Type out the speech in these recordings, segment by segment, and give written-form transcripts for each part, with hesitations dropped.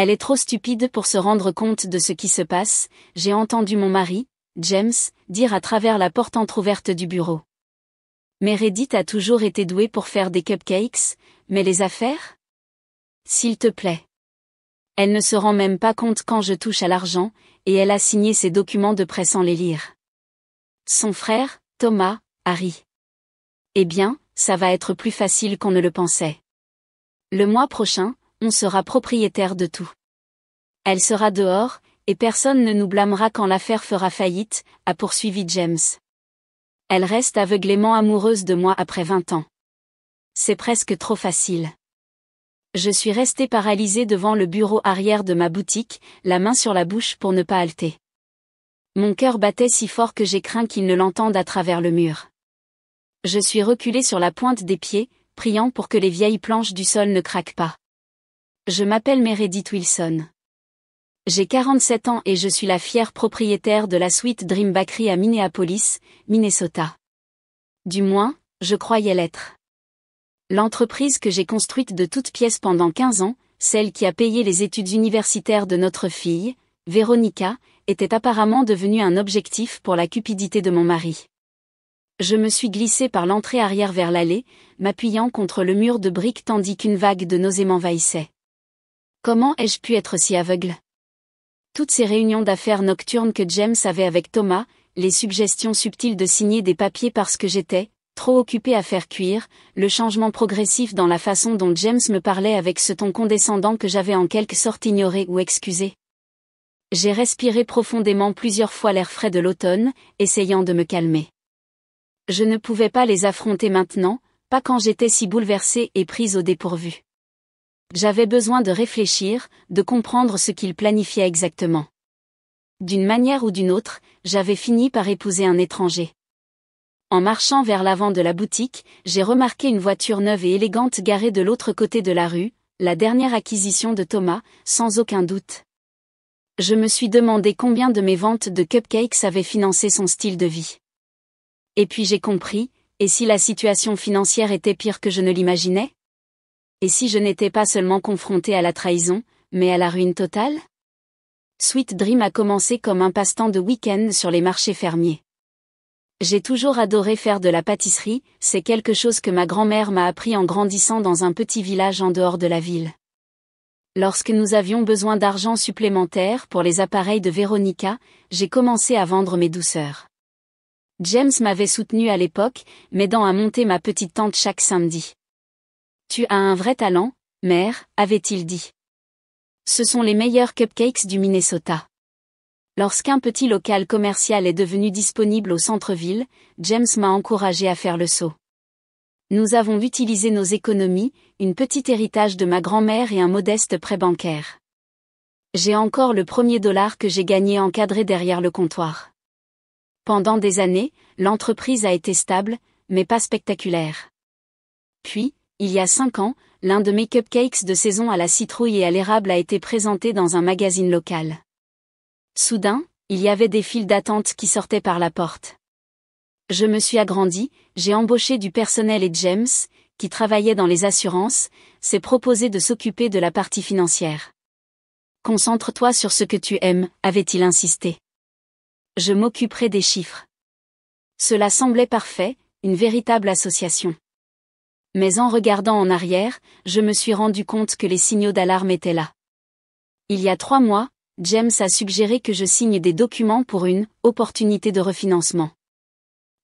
Elle est trop stupide pour se rendre compte de ce qui se passe, j'ai entendu mon mari, James, dire à travers la porte entr'ouverte du bureau. Meredith a toujours été douée pour faire des cupcakes, mais les affaires ? S'il te plaît. Elle ne se rend même pas compte quand je touche à l'argent, et elle a signé ses documents de prêt sans les lire. Son frère, Thomas, a ri. Eh bien, ça va être plus facile qu'on ne le pensait. Le mois prochain, on sera propriétaire de tout. Elle sera dehors, et personne ne nous blâmera quand l'affaire fera faillite, a poursuivi James. Elle reste aveuglément amoureuse de moi après 20 ans. C'est presque trop facile. Je suis restée paralysée devant le bureau arrière de ma boutique, la main sur la bouche pour ne pas halter. Mon cœur battait si fort que j'ai craint qu'il ne l'entende à travers le mur. Je suis reculée sur la pointe des pieds, priant pour que les vieilles planches du sol ne craquent pas. Je m'appelle Meredith Wilson. J'ai 47 ans et je suis la fière propriétaire de la Sweet Dream Bakery à Minneapolis, Minnesota. Du moins, je croyais l'être. L'entreprise que j'ai construite de toutes pièces pendant 15 ans, celle qui a payé les études universitaires de notre fille, Véronica, était apparemment devenue un objectif pour la cupidité de mon mari. Je me suis glissée par l'entrée arrière vers l'allée, m'appuyant contre le mur de briques tandis qu'une vague de nausée m'envahissait. Comment ai-je pu être si aveugle ? Toutes ces réunions d'affaires nocturnes que James avait avec Thomas, les suggestions subtiles de signer des papiers parce que j'étais trop occupée à faire cuire, le changement progressif dans la façon dont James me parlait avec ce ton condescendant que j'avais en quelque sorte ignoré ou excusé. J'ai respiré profondément plusieurs fois l'air frais de l'automne, essayant de me calmer. Je ne pouvais pas les affronter maintenant, pas quand j'étais si bouleversée et prise au dépourvu. J'avais besoin de réfléchir, de comprendre ce qu'il planifiait exactement. D'une manière ou d'une autre, j'avais fini par épouser un étranger. En marchant vers l'avant de la boutique, j'ai remarqué une voiture neuve et élégante garée de l'autre côté de la rue, la dernière acquisition de Thomas, sans aucun doute. Je me suis demandé combien de mes ventes de cupcakes avaient financé son style de vie. Et puis j'ai compris, et si la situation financière était pire que je ne l'imaginais ? Et si je n'étais pas seulement confrontée à la trahison, mais à la ruine totale ? Sweet Dream a commencé comme un passe-temps de week-end sur les marchés fermiers. J'ai toujours adoré faire de la pâtisserie, c'est quelque chose que ma grand-mère m'a appris en grandissant dans un petit village en dehors de la ville. Lorsque nous avions besoin d'argent supplémentaire pour les appareils de Véronica, j'ai commencé à vendre mes douceurs. James m'avait soutenu à l'époque, m'aidant à monter ma petite tente chaque samedi. « Tu as un vrai talent, mère », avait-il dit. Ce sont les meilleurs cupcakes du Minnesota. Lorsqu'un petit local commercial est devenu disponible au centre-ville, James m'a encouragé à faire le saut. Nous avons utilisé nos économies, une petite héritage de ma grand-mère et un modeste prêt bancaire. J'ai encore le premier dollar que j'ai gagné encadré derrière le comptoir. Pendant des années, l'entreprise a été stable, mais pas spectaculaire. Puis, il y a 5 ans, l'un de mes cupcakes de saison à la citrouille et à l'érable a été présenté dans un magazine local. Soudain, il y avait des files d'attente qui sortaient par la porte. Je me suis agrandie, j'ai embauché du personnel et James, qui travaillait dans les assurances, s'est proposé de s'occuper de la partie financière. « Concentre-toi sur ce que tu aimes », avait-il insisté. Je m'occuperai des chiffres. Cela semblait parfait, une véritable association. Mais en regardant en arrière, je me suis rendu compte que les signaux d'alarme étaient là. Il y a 3 mois, James a suggéré que je signe des documents pour une « opportunité de refinancement ».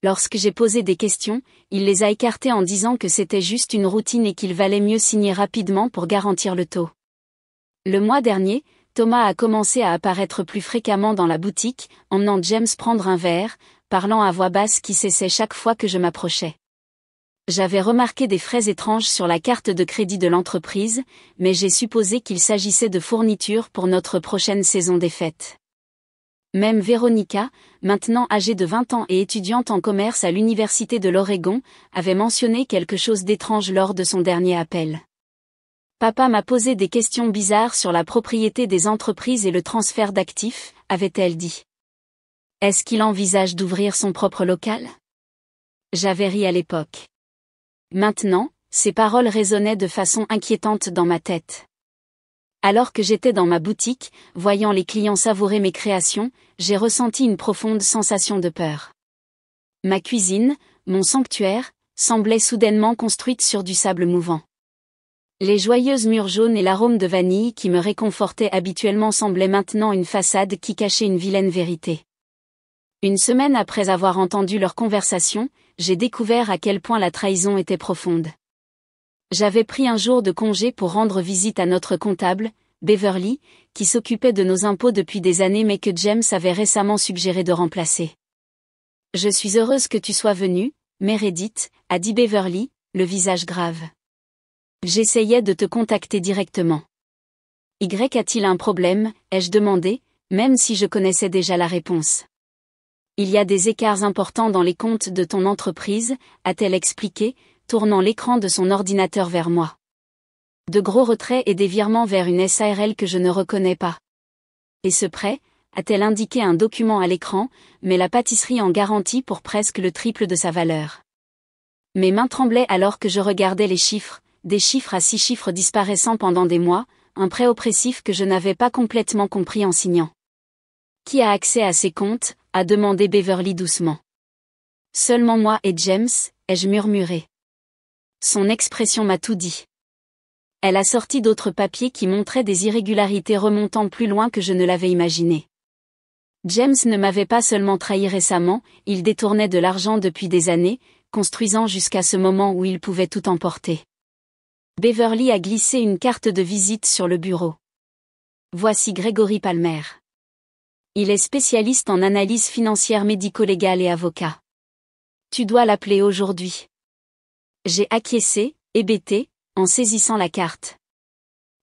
Lorsque j'ai posé des questions, il les a écartés en disant que c'était juste une routine et qu'il valait mieux signer rapidement pour garantir le taux. Le mois dernier, Thomas a commencé à apparaître plus fréquemment dans la boutique, emmenant James prendre un verre, parlant à voix basse qui cessait chaque fois que je m'approchais. J'avais remarqué des frais étranges sur la carte de crédit de l'entreprise, mais j'ai supposé qu'il s'agissait de fournitures pour notre prochaine saison des fêtes. Même Véronica, maintenant âgée de 20 ans et étudiante en commerce à l'Université de l'Oregon, avait mentionné quelque chose d'étrange lors de son dernier appel. Papa m'a posé des questions bizarres sur la propriété des entreprises et le transfert d'actifs, avait-elle dit. Est-ce qu'il envisage d'ouvrir son propre local ? J'avais ri à l'époque. Maintenant, ces paroles résonnaient de façon inquiétante dans ma tête. Alors que j'étais dans ma boutique, voyant les clients savourer mes créations, j'ai ressenti une profonde sensation de peur. Ma cuisine, mon sanctuaire, semblait soudainement construite sur du sable mouvant. Les joyeuses murs jaunes et l'arôme de vanille qui me réconfortaient habituellement semblaient maintenant une façade qui cachait une vilaine vérité. Une semaine après avoir entendu leur conversation, j'ai découvert à quel point la trahison était profonde. J'avais pris un jour de congé pour rendre visite à notre comptable, Beverly, qui s'occupait de nos impôts depuis des années mais que James avait récemment suggéré de remplacer. « Je suis heureuse que tu sois venue, Meredith, a dit Beverly, le visage grave. J'essayais de te contacter directement. Y a-t-il un problème, ai-je demandé, même si je connaissais déjà la réponse. Il y a des écarts importants dans les comptes de ton entreprise, a-t-elle expliqué, tournant l'écran de son ordinateur vers moi. De gros retraits et des virements vers une SARL que je ne reconnais pas. Et ce prêt, a-t-elle indiqué un document à l'écran, mais la pâtisserie en garantie pour presque le triple de sa valeur. Mes mains tremblaient alors que je regardais les chiffres, des chiffres à 6 chiffres disparaissant pendant des mois, un prêt oppressif que je n'avais pas complètement compris en signant. Qui a accès à ces comptes, a demandé Beverly doucement. Seulement moi et James, ai-je murmuré. Son expression m'a tout dit. Elle a sorti d'autres papiers qui montraient des irrégularités remontant plus loin que je ne l'avais imaginé. James ne m'avait pas seulement trahi récemment, il détournait de l'argent depuis des années, construisant jusqu'à ce moment où il pouvait tout emporter. Beverly a glissé une carte de visite sur le bureau. Voici Gregory Palmer. Il est spécialiste en analyse financière médico-légale et avocat. Tu dois l'appeler aujourd'hui. J'ai acquiescé, hébété, en saisissant la carte.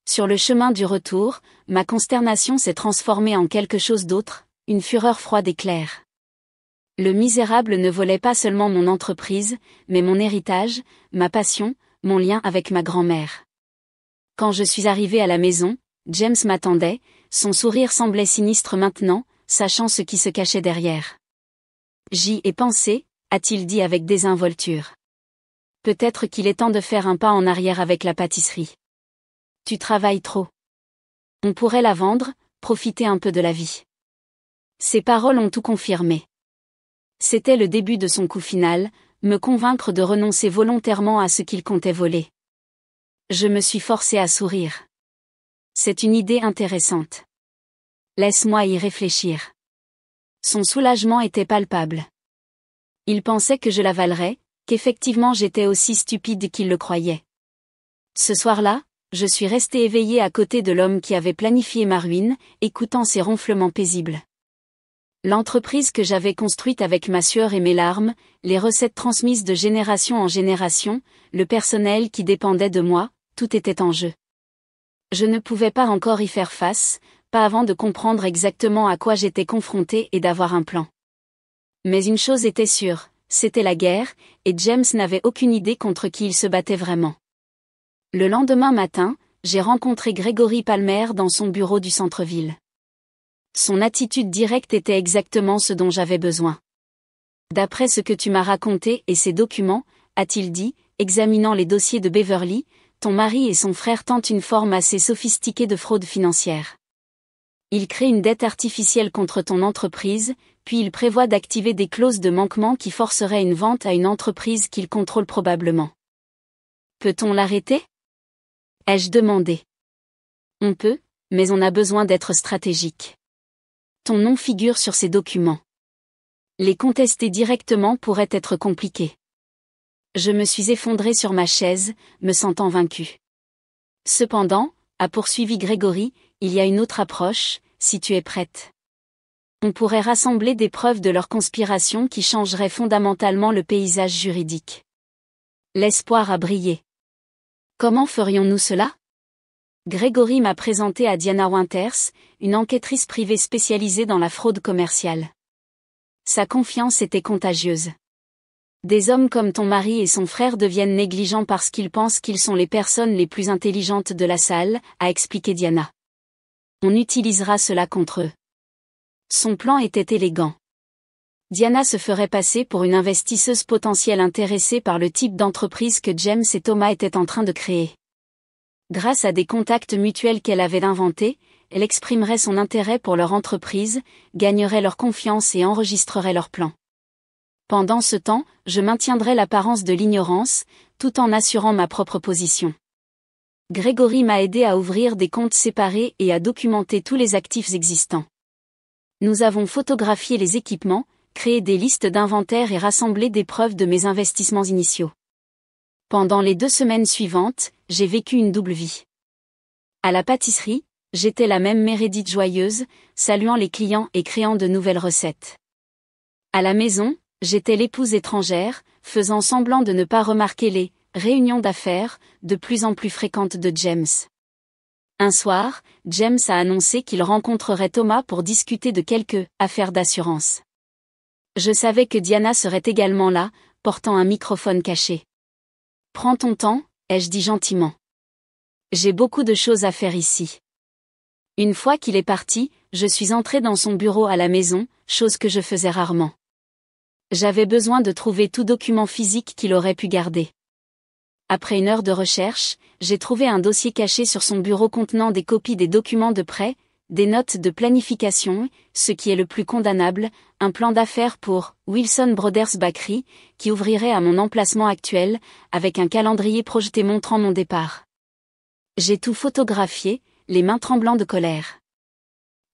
Sur le chemin du retour, ma consternation s'est transformée en quelque chose d'autre, une fureur froide et claire. Le misérable ne volait pas seulement mon entreprise, mais mon héritage, ma passion, mon lien avec ma grand-mère. Quand je suis arrivée à la maison, James m'attendait, son sourire semblait sinistre maintenant, sachant ce qui se cachait derrière. J'y ai pensé, a-t-il dit avec désinvolture. Peut-être qu'il est temps de faire un pas en arrière avec la pâtisserie. Tu travailles trop. On pourrait la vendre, profiter un peu de la vie. Ses paroles ont tout confirmé. C'était le début de son coup final, me convaincre de renoncer volontairement à ce qu'il comptait voler. Je me suis forcée à sourire. C'est une idée intéressante. Laisse-moi y réfléchir. Son soulagement était palpable. Il pensait que je l'avalerais, qu'effectivement j'étais aussi stupide qu'il le croyait. Ce soir-là, je suis restée éveillée à côté de l'homme qui avait planifié ma ruine, écoutant ses ronflements paisibles. L'entreprise que j'avais construite avec ma sueur et mes larmes, les recettes transmises de génération en génération, le personnel qui dépendait de moi, tout était en jeu. Je ne pouvais pas encore y faire face, pas avant de comprendre exactement à quoi j'étais confrontée et d'avoir un plan. Mais une chose était sûre, c'était la guerre, et James n'avait aucune idée contre qui il se battait vraiment. Le lendemain matin, j'ai rencontré Gregory Palmer dans son bureau du centre-ville. Son attitude directe était exactement ce dont j'avais besoin. D'après ce que tu m'as raconté et ces documents, a-t-il dit, examinant les dossiers de Beverly, ton mari et son frère tentent une forme assez sophistiquée de fraude financière. Ils créent une dette artificielle contre ton entreprise, puis ils prévoient d'activer des clauses de manquement qui forceraient une vente à une entreprise qu'ils contrôlent probablement. Peut-on l'arrêter ? Ai-je demandé. On peut, mais on a besoin d'être stratégique. Ton nom figure sur ces documents. Les contester directement pourrait être compliqué. Je me suis effondrée sur ma chaise, me sentant vaincue. Cependant, a poursuivi Gregory, il y a une autre approche, si tu es prête. On pourrait rassembler des preuves de leur conspiration qui changeraient fondamentalement le paysage juridique. L'espoir a brillé. Comment ferions-nous cela ? Gregory m'a présenté à Diana Winters, une enquêtrice privée spécialisée dans la fraude commerciale. Sa confiance était contagieuse. Des hommes comme ton mari et son frère deviennent négligents parce qu'ils pensent qu'ils sont les personnes les plus intelligentes de la salle, a expliqué Diana. On utilisera cela contre eux. Son plan était élégant. Diana se ferait passer pour une investisseuse potentielle intéressée par le type d'entreprise que James et Thomas étaient en train de créer. Grâce à des contacts mutuels qu'elle avait inventés, elle exprimerait son intérêt pour leur entreprise, gagnerait leur confiance et enregistrerait leurs plans. Pendant ce temps, je maintiendrai l'apparence de l'ignorance, tout en assurant ma propre position. Grégory m'a aidé à ouvrir des comptes séparés et à documenter tous les actifs existants. Nous avons photographié les équipements, créé des listes d'inventaire et rassemblé des preuves de mes investissements initiaux. Pendant les 2 semaines suivantes, j'ai vécu une double vie. À la pâtisserie, j'étais la même Meredith joyeuse, saluant les clients et créant de nouvelles recettes. À la maison, j'étais l'épouse étrangère, faisant semblant de ne pas remarquer les réunions d'affaires, de plus en plus fréquentes de James. Un soir, James a annoncé qu'il rencontrerait Thomas pour discuter de quelques affaires d'assurance. Je savais que Diana serait également là, portant un microphone caché. « Prends ton temps », ai-je dit gentiment. « J'ai beaucoup de choses à faire ici. » Une fois qu'il est parti, je suis entrée dans son bureau à la maison, chose que je faisais rarement. J'avais besoin de trouver tout document physique qu'il aurait pu garder. Après 1 heure de recherche, j'ai trouvé un dossier caché sur son bureau contenant des copies des documents de prêt, des notes de planification, ce qui est le plus condamnable, un plan d'affaires pour Wilson Brothers Bakery, qui ouvrirait à mon emplacement actuel, avec un calendrier projeté montrant mon départ. J'ai tout photographié, les mains tremblantes de colère.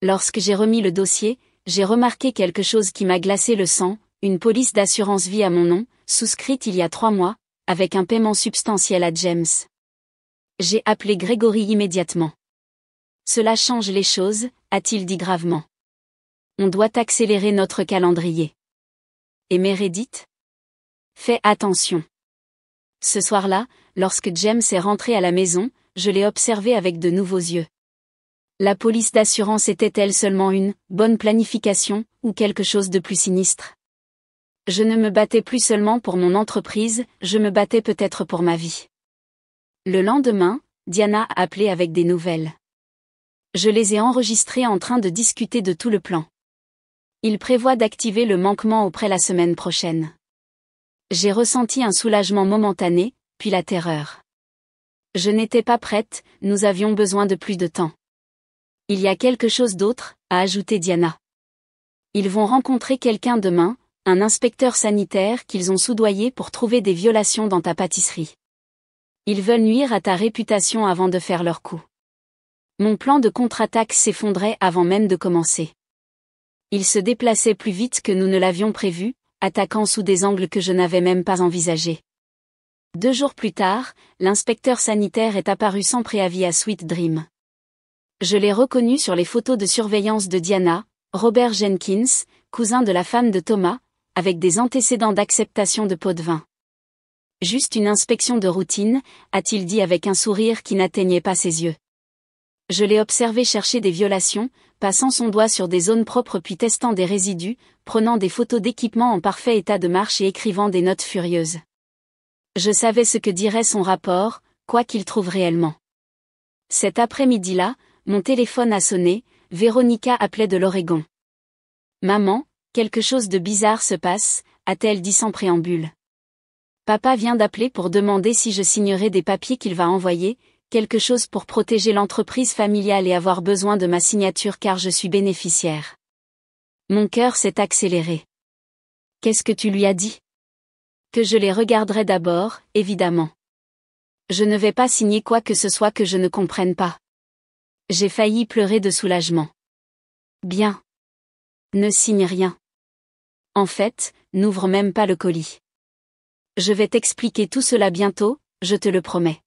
Lorsque j'ai remis le dossier, j'ai remarqué quelque chose qui m'a glacé le sang, une police d'assurance vie à mon nom, souscrite il y a 3 mois, avec un paiement substantiel à James. J'ai appelé Grégory immédiatement. Cela change les choses, a-t-il dit gravement. On doit accélérer notre calendrier. Et Meredith ? Fais attention. Ce soir-là, lorsque James est rentré à la maison, je l'ai observé avec de nouveaux yeux. La police d'assurance était-elle seulement une bonne planification, ou quelque chose de plus sinistre ? Je ne me battais plus seulement pour mon entreprise, je me battais peut-être pour ma vie. Le lendemain, Diana a appelé avec des nouvelles. Je les ai enregistrées en train de discuter de tout le plan. Il prévoit d'activer le manquement auprès la semaine prochaine. J'ai ressenti un soulagement momentané, puis la terreur. Je n'étais pas prête, nous avions besoin de plus de temps. Il y a quelque chose d'autre, a ajouté Diana. Ils vont rencontrer quelqu'un demain, un inspecteur sanitaire qu'ils ont soudoyé pour trouver des violations dans ta pâtisserie. Ils veulent nuire à ta réputation avant de faire leur coup. Mon plan de contre-attaque s'effondrait avant même de commencer. Il se déplaçait plus vite que nous ne l'avions prévu, attaquant sous des angles que je n'avais même pas envisagés. 2 jours plus tard, l'inspecteur sanitaire est apparu sans préavis à Sweet Dream. Je l'ai reconnu sur les photos de surveillance de Diana, Robert Jenkins, cousin de la femme de Thomas, avec des antécédents d'acceptation de pots de vin. Juste une inspection de routine, a-t-il dit avec un sourire qui n'atteignait pas ses yeux. Je l'ai observé chercher des violations, passant son doigt sur des zones propres puis testant des résidus, prenant des photos d'équipements en parfait état de marche et écrivant des notes furieuses. Je savais ce que dirait son rapport, quoi qu'il trouve réellement. Cet après-midi-là, mon téléphone a sonné, Véronica appelait de l'Oregon. « Maman, quelque chose de bizarre se passe », a-t-elle dit sans préambule. Papa vient d'appeler pour demander si je signerai des papiers qu'il va envoyer, quelque chose pour protéger l'entreprise familiale et avoir besoin de ma signature car je suis bénéficiaire. Mon cœur s'est accéléré. Qu'est-ce que tu lui as dit ? Que je les regarderai d'abord, évidemment. Je ne vais pas signer quoi que ce soit que je ne comprenne pas. J'ai failli pleurer de soulagement. Bien. Ne signe rien. En fait, n'ouvre même pas le colis. Je vais t'expliquer tout cela bientôt, je te le promets.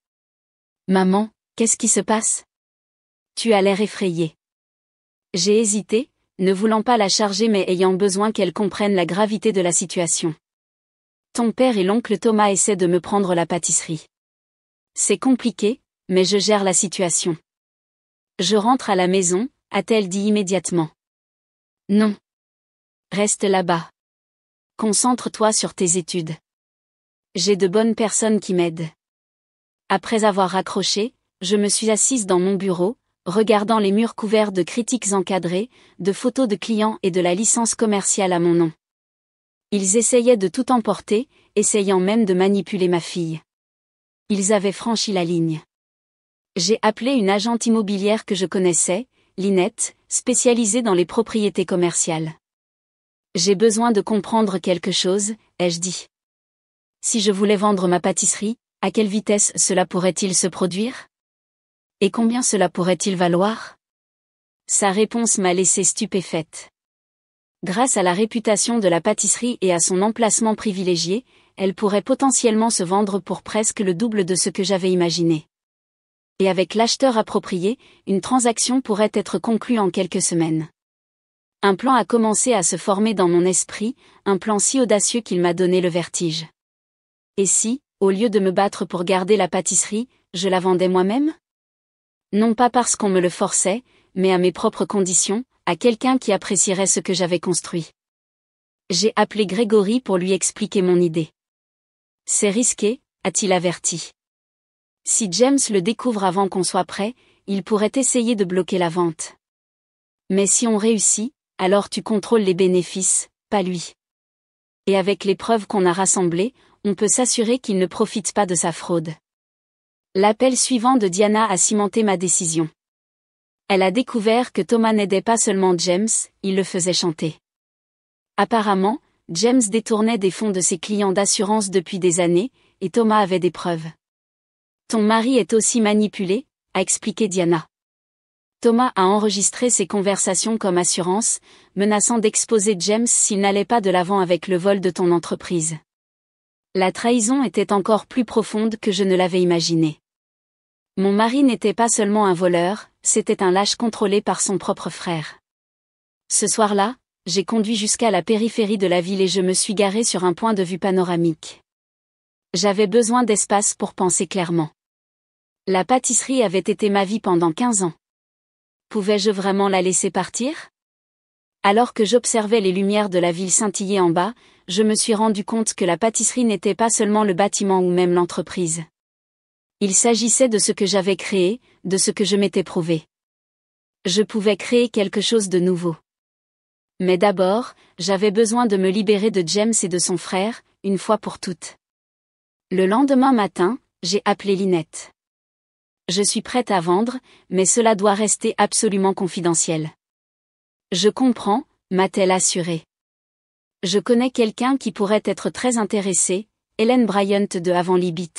Maman, qu'est-ce qui se passe ? Tu as l'air effrayée. J'ai hésité, ne voulant pas la charger mais ayant besoin qu'elle comprenne la gravité de la situation. Ton père et l'oncle Thomas essaient de me prendre la pâtisserie. C'est compliqué, mais je gère la situation. Je rentre à la maison, a-t-elle dit immédiatement. Non. Reste là-bas. Concentre-toi sur tes études. J'ai de bonnes personnes qui m'aident. Après avoir raccroché, je me suis assise dans mon bureau, regardant les murs couverts de critiques encadrées, de photos de clients et de la licence commerciale à mon nom. Ils essayaient de tout emporter, essayant même de manipuler ma fille. Ils avaient franchi la ligne. J'ai appelé une agente immobilière que je connaissais, Lynette, spécialisée dans les propriétés commerciales. J'ai besoin de comprendre quelque chose, ai-je dit. Si je voulais vendre ma pâtisserie, à quelle vitesse cela pourrait-il se produire? Et combien cela pourrait-il valoir? Sa réponse m'a laissé stupéfaite. Grâce à la réputation de la pâtisserie et à son emplacement privilégié, elle pourrait potentiellement se vendre pour presque le double de ce que j'avais imaginé. Et avec l'acheteur approprié, une transaction pourrait être conclue en quelques semaines. Un plan a commencé à se former dans mon esprit, un plan si audacieux qu'il m'a donné le vertige. Et si, au lieu de me battre pour garder la pâtisserie, je la vendais moi-même? Non pas parce qu'on me le forçait, mais à mes propres conditions, à quelqu'un qui apprécierait ce que j'avais construit. J'ai appelé Grégory pour lui expliquer mon idée. C'est risqué, a-t-il averti. Si James le découvre avant qu'on soit prêt, il pourrait essayer de bloquer la vente. Mais si on réussit, alors tu contrôles les bénéfices, pas lui. Et avec les preuves qu'on a rassemblées, on peut s'assurer qu'il ne profite pas de sa fraude. L'appel suivant de Diana a cimenté ma décision. Elle a découvert que Thomas n'aidait pas seulement James, il le faisait chanter. Apparemment, James détournait des fonds de ses clients d'assurance depuis des années, et Thomas avait des preuves. Ton mari est aussi manipulé, a expliqué Diana. Thomas a enregistré ses conversations comme assurance, menaçant d'exposer James s'il n'allait pas de l'avant avec le vol de ton entreprise. La trahison était encore plus profonde que je ne l'avais imaginé. Mon mari n'était pas seulement un voleur, c'était un lâche contrôlé par son propre frère. Ce soir-là, j'ai conduit jusqu'à la périphérie de la ville et je me suis garé sur un point de vue panoramique. J'avais besoin d'espace pour penser clairement. La pâtisserie avait été ma vie pendant 15 ans. Pouvais-je vraiment la laisser partir? Alors que j'observais les lumières de la ville scintiller en bas, je me suis rendu compte que la pâtisserie n'était pas seulement le bâtiment ou même l'entreprise. Il s'agissait de ce que j'avais créé, de ce que je m'étais prouvé. Je pouvais créer quelque chose de nouveau. Mais d'abord, j'avais besoin de me libérer de James et de son frère, une fois pour toutes. Le lendemain matin, j'ai appelé Lynette. Je suis prête à vendre, mais cela doit rester absolument confidentiel. Je comprends, m'a-t-elle assuré. Je connais quelqu'un qui pourrait être très intéressé, Hélène Bryant de Avant Libit.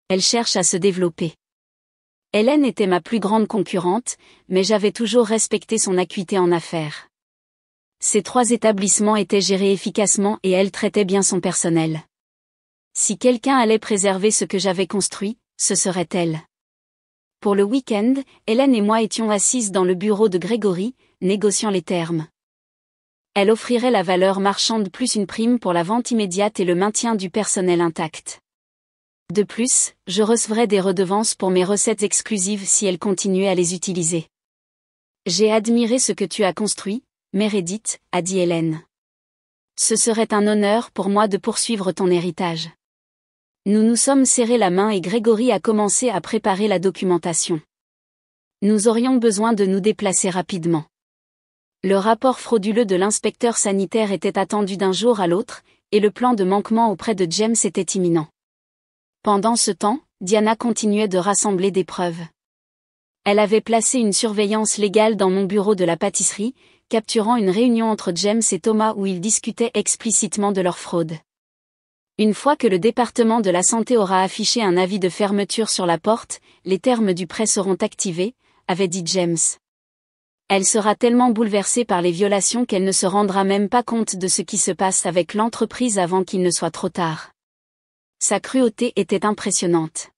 Elle cherche à se développer. Hélène était ma plus grande concurrente, mais j'avais toujours respecté son acuité en affaires. Ces 3 établissements étaient gérés efficacement et elle traitait bien son personnel. Si quelqu'un allait préserver ce que j'avais construit, ce serait elle. Pour le week-end, Hélène et moi étions assises dans le bureau de Grégory, négociant les termes. Elle offrirait la valeur marchande plus une prime pour la vente immédiate et le maintien du personnel intact. De plus, je recevrais des redevances pour mes recettes exclusives si elle continuait à les utiliser. J'ai admiré ce que tu as construit, Meredith, a dit Hélène. Ce serait un honneur pour moi de poursuivre ton héritage. Nous nous sommes serrés la main et Grégory a commencé à préparer la documentation. Nous aurions besoin de nous déplacer rapidement. Le rapport frauduleux de l'inspecteur sanitaire était attendu d'un jour à l'autre, et le plan de manquement auprès de James était imminent. Pendant ce temps, Diana continuait de rassembler des preuves. Elle avait placé une surveillance légale dans mon bureau de la pâtisserie, capturant une réunion entre James et Thomas où ils discutaient explicitement de leur fraude. Une fois que le département de la santé aura affiché un avis de fermeture sur la porte, les termes du prêt seront activés, avait dit James. Elle sera tellement bouleversée par les violations qu'elle ne se rendra même pas compte de ce qui se passe avec l'entreprise avant qu'il ne soit trop tard. Sa cruauté était impressionnante.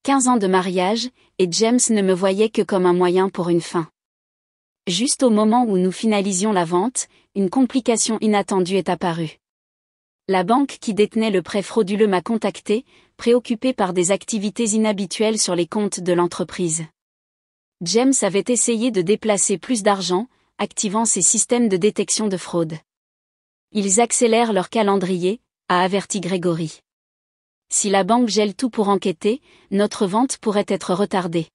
15 ans de mariage, et James ne me voyait que comme un moyen pour une fin. Juste au moment où nous finalisions la vente, une complication inattendue est apparue. La banque qui détenait le prêt frauduleux m'a contacté, préoccupée par des activités inhabituelles sur les comptes de l'entreprise. James avait essayé de déplacer plus d'argent, activant ses systèmes de détection de fraude. Ils accélèrent leur calendrier, a averti Grégory. Si la banque gèle tout pour enquêter, notre vente pourrait être retardée.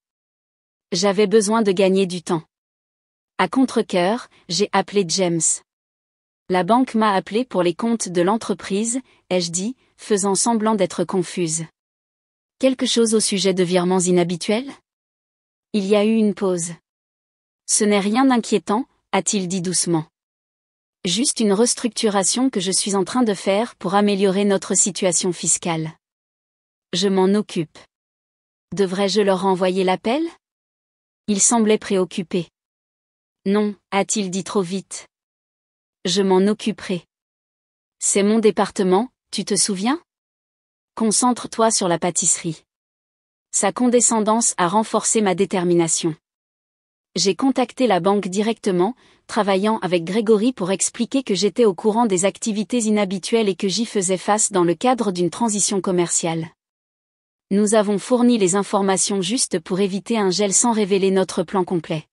J'avais besoin de gagner du temps. À contre-cœur, j'ai appelé James. La banque m'a appelé pour les comptes de l'entreprise, ai-je dit, faisant semblant d'être confuse. Quelque chose au sujet de virements inhabituels? Il y a eu une pause. Ce n'est rien d'inquiétant, a-t-il dit doucement. Juste une restructuration que je suis en train de faire pour améliorer notre situation fiscale. Je m'en occupe. Devrais-je leur renvoyer l'appel? Il semblait préoccupé. Non, a-t-il dit trop vite. Je m'en occuperai. C'est mon département, tu te souviens? Concentre-toi sur la pâtisserie. Sa condescendance a renforcé ma détermination. J'ai contacté la banque directement, travaillant avec Grégory pour expliquer que j'étais au courant des activités inhabituelles et que j'y faisais face dans le cadre d'une transition commerciale. Nous avons fourni les informations justes pour éviter un gel sans révéler notre plan complet.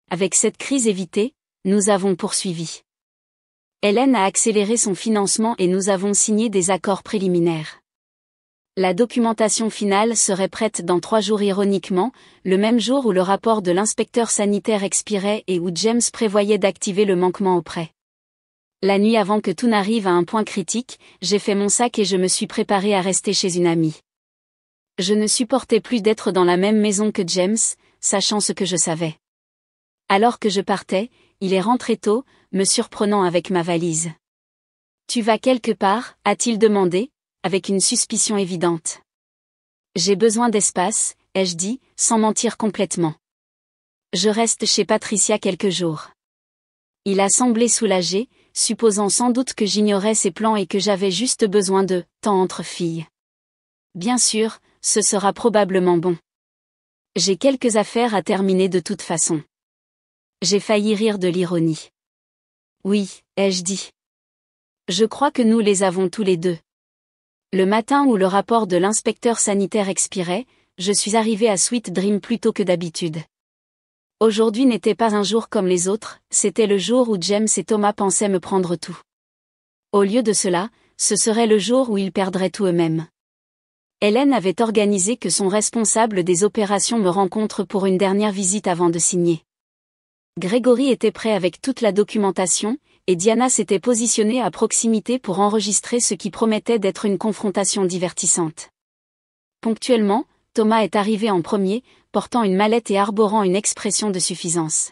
Avec cette crise évitée, nous avons poursuivi. Hélène a accéléré son financement et nous avons signé des accords préliminaires. La documentation finale serait prête dans 3 jours ironiquement, le même jour où le rapport de l'inspecteur sanitaire expirait et où James prévoyait d'activer le manquement au prêt. La nuit avant que tout n'arrive à un point critique, j'ai fait mon sac et je me suis préparé à rester chez une amie. Je ne supportais plus d'être dans la même maison que James, sachant ce que je savais. Alors que je partais, il est rentré tôt, me surprenant avec ma valise. « Tu vas quelque part ?» a-t-il demandé, avec une suspicion évidente. « J'ai besoin d'espace », ai-je dit, sans mentir complètement. « Je reste chez Patricia quelques jours. » Il a semblé soulagé, supposant sans doute que j'ignorais ses plans et que j'avais juste besoin de temps entre filles. Bien sûr, ce sera probablement bon. J'ai quelques affaires à terminer de toute façon. J'ai failli rire de l'ironie. Oui, ai-je dit. Je crois que nous les avons tous les deux. Le matin où le rapport de l'inspecteur sanitaire expirait, je suis arrivé à Sweet Dream plus tôt que d'habitude. Aujourd'hui n'était pas un jour comme les autres, c'était le jour où James et Thomas pensaient me prendre tout. Au lieu de cela, ce serait le jour où ils perdraient tout eux-mêmes. Hélène avait organisé que son responsable des opérations me rencontre pour une dernière visite avant de signer. Grégory était prêt avec toute la documentation, et Diana s'était positionnée à proximité pour enregistrer ce qui promettait d'être une confrontation divertissante. Ponctuellement, Thomas est arrivé en premier, portant une mallette et arborant une expression de suffisance.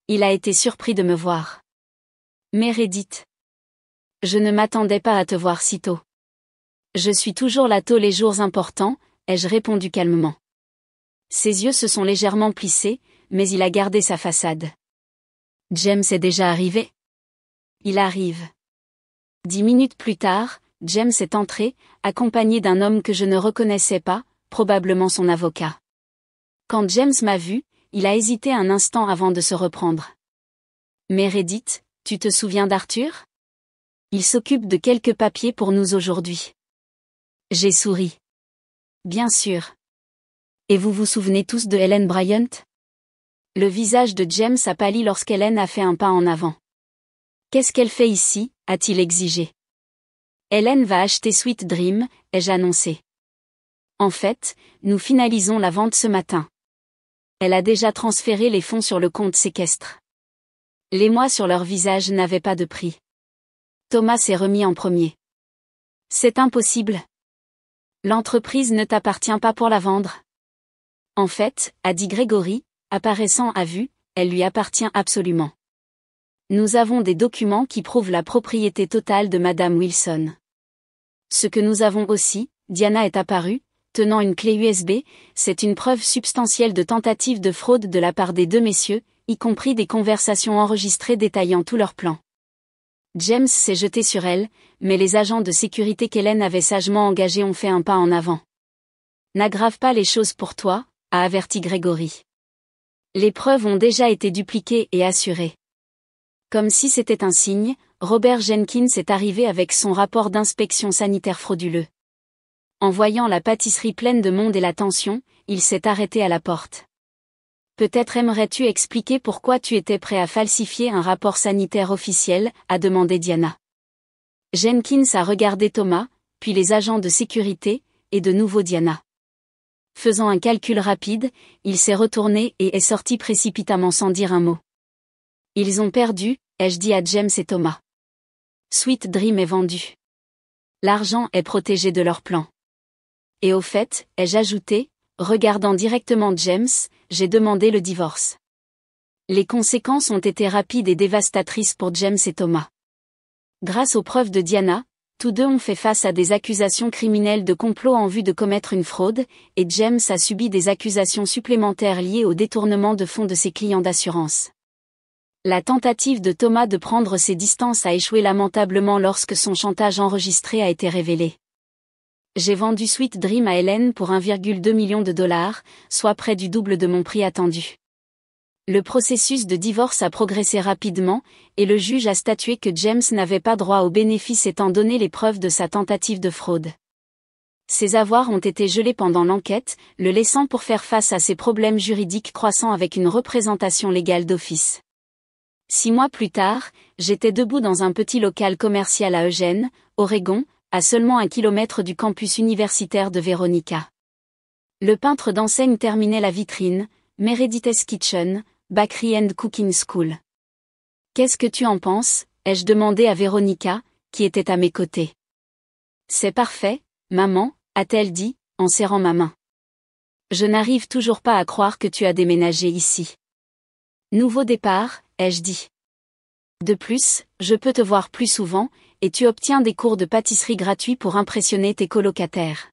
Il a été surpris de me voir. « Meredith. Je ne m'attendais pas à te voir si tôt. » « Je suis toujours là tôt les jours importants », ai-je répondu calmement. Ses yeux se sont légèrement plissés, mais il a gardé sa façade. « James est déjà arrivé ?» Il arrive. 10 minutes plus tard, James est entré, accompagné d'un homme que je ne reconnaissais pas, probablement son avocat. Quand James m'a vu, il a hésité un instant avant de se reprendre. « Meredith, tu te souviens d'Arthur? Il s'occupe de quelques papiers pour nous aujourd'hui. » J'ai souri. Bien sûr. Et vous vous souvenez tous de Helen Bryant? Le visage de James a pâli lorsqu'Hélène a fait un pas en avant. Qu'est-ce qu'elle fait ici, a-t-il exigé. Hélène va acheter Sweet Dream, ai-je annoncé. En fait, nous finalisons la vente ce matin. Elle a déjà transféré les fonds sur le compte séquestre. L'émoi sur leur visage n'avait pas de prix. Thomas s'est remis en premier. C'est impossible. L'entreprise ne t'appartient pas pour la vendre. En fait, a dit Grégory, apparaissant à vue, elle lui appartient absolument. Nous avons des documents qui prouvent la propriété totale de Madame Wilson. Ce que nous avons aussi, Diana est apparue, tenant une clé USB, c'est une preuve substantielle de tentative de fraude de la part des 2 messieurs, y compris des conversations enregistrées détaillant tous leurs plans. James s'est jeté sur elle, mais les agents de sécurité qu'Hélène avait sagement engagés ont fait un pas en avant. « N'aggrave pas les choses pour toi », a averti Grégory. Les preuves ont déjà été dupliquées et assurées. Comme si c'était un signe, Robert Jenkins est arrivé avec son rapport d'inspection sanitaire frauduleux. En voyant la pâtisserie pleine de monde et la tension, il s'est arrêté à la porte. Peut-être aimerais-tu expliquer pourquoi tu étais prêt à falsifier un rapport sanitaire officiel, a demandé Diana. Jenkins a regardé Thomas, puis les agents de sécurité, et de nouveau Diana. Faisant un calcul rapide, il s'est retourné et est sorti précipitamment sans dire un mot. Ils ont perdu, ai-je dit à James et Thomas. Sweet Dream est vendu. L'argent est protégé de leur plan. Et au fait, ai-je ajouté, regardant directement James, j'ai demandé le divorce. Les conséquences ont été rapides et dévastatrices pour James et Thomas. Grâce aux preuves de Diana, tous deux ont fait face à des accusations criminelles de complot en vue de commettre une fraude, et James a subi des accusations supplémentaires liées au détournement de fonds de ses clients d'assurance. La tentative de Thomas de prendre ses distances a échoué lamentablement lorsque son chantage enregistré a été révélé. J'ai vendu Sweet Dream à Hélène pour 1,2 million de dollars, soit près du double de mon prix attendu. Le processus de divorce a progressé rapidement, et le juge a statué que James n'avait pas droit aux bénéfices étant donné les preuves de sa tentative de fraude. Ses avoirs ont été gelés pendant l'enquête, le laissant pour faire face à ses problèmes juridiques croissants avec une représentation légale d'office. 6 mois plus tard, j'étais debout dans un petit local commercial à Eugene, Oregon, à seulement 1 kilomètre du campus universitaire de Veronica. Le peintre d'enseigne terminait la vitrine, Meredith's Kitchen, Bakery and Cooking School. Qu'est-ce que tu en penses? Ai-je demandé à Veronica, qui était à mes côtés. C'est parfait, maman, a-t-elle dit, en serrant ma main. Je n'arrive toujours pas à croire que tu as déménagé ici. Nouveau départ, ai-je dit. De plus, je peux te voir plus souvent, et tu obtiens des cours de pâtisserie gratuits pour impressionner tes colocataires.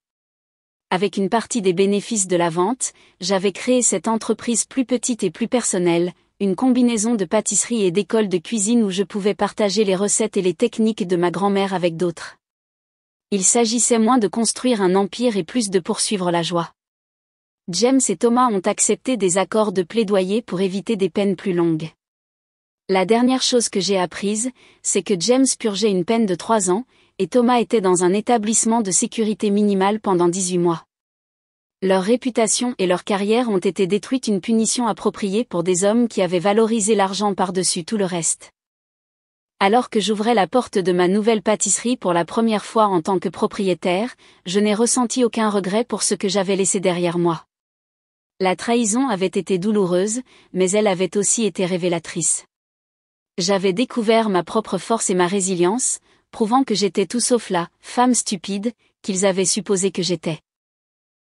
Avec une partie des bénéfices de la vente, j'avais créé cette entreprise plus petite et plus personnelle, une combinaison de pâtisserie et d'école de cuisine où je pouvais partager les recettes et les techniques de ma grand-mère avec d'autres. Il s'agissait moins de construire un empire et plus de poursuivre la joie. James et Thomas ont accepté des accords de plaidoyer pour éviter des peines plus longues. La dernière chose que j'ai apprise, c'est que James purgeait une peine de 3 ans, et Thomas était dans un établissement de sécurité minimale pendant 18 mois. Leur réputation et leur carrière ont été détruites, une punition appropriée pour des hommes qui avaient valorisé l'argent par-dessus tout le reste. Alors que j'ouvrais la porte de ma nouvelle pâtisserie pour la première fois en tant que propriétaire, je n'ai ressenti aucun regret pour ce que j'avais laissé derrière moi. La trahison avait été douloureuse, mais elle avait aussi été révélatrice. J'avais découvert ma propre force et ma résilience, prouvant que j'étais tout sauf la femme stupide qu'ils avaient supposé que j'étais.